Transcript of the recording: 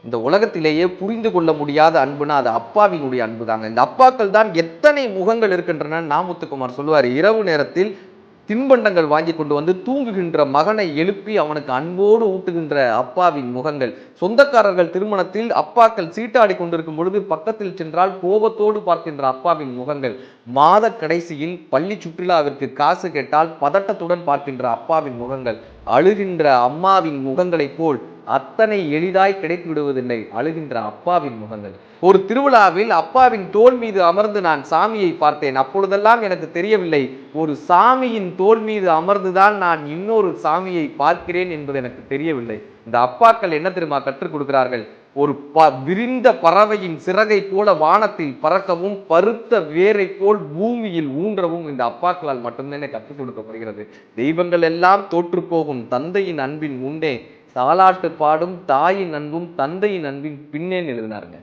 இந்த உலகத்திலேயே புரிந்து கொள்ள முடியாத அன்புனா அது அப்பாவினுடைய அன்பு தாங்க. இந்த அப்பாக்கள் தான் எத்தனை முகங்கள் இருக்கின்றன. நாமுத்துக்குமார் சொல்லுவார், இரவு நேரத்தில் தின்பண்டங்கள் வாங்கி கொண்டு வந்து தூங்குகின்ற மகனை எழுப்பி அவனுக்கு அன்போடு ஊட்டுகின்ற அப்பாவின் முகங்கள். சொந்தக்காரர்கள் திருமணத்தில் அப்பாக்கள் சீட்டாடி கொண்டிருக்கும் பொழுது பக்கத்தில் சென்றால் கோபத்தோடு பார்க்கின்ற அப்பாவின் முகங்கள். மாத கடைசியில் பள்ளி சுற்றுலாவிற்கு காசு கேட்டால் பதட்டத்துடன் பார்க்கின்ற அப்பாவின் முகங்கள். அழுகின்ற அம்மாவின் முகங்களைப் போல் அத்தனை எளிதாய் கிடைத்து விடுவதில்லை அழுகின்ற அப்பாவின் முகங்கள். ஒரு திருவிழாவில் அப்பாவின் தோள் மீது அமர்ந்து நான் சாமியை பார்த்தேன். அப்பொழுதெல்லாம் எனக்கு தெரியவில்லை, ஒரு சாமியின் தோள் மீது அமர்ந்துதான் நான் இன்னொரு சாமியை பார்க்கிறேன் என்பது எனக்கு தெரியவில்லை. இந்த அப்பாக்கள் என்ன தெரியுமா கற்றுக் கொடுக்கிறார்கள்? ஒரு விரிந்த பறவையின் சிறகை போல வானத்தில் பறக்கவும், பருத்த வேரை போல் பூமியில் ஊன்றவும் இந்த அப்பாக்களால் மட்டும்தானே கற்றுக் கொடுக்கப்படுகிறது. தெய்வங்கள் எல்லாம் தோற்று போகும் தந்தையின் அன்பின் முன்னே தாலாட்டு பாடும் தாயின் அன்பும் தந்தையின் அன்பின் பின்னே எழுதினாருங்க.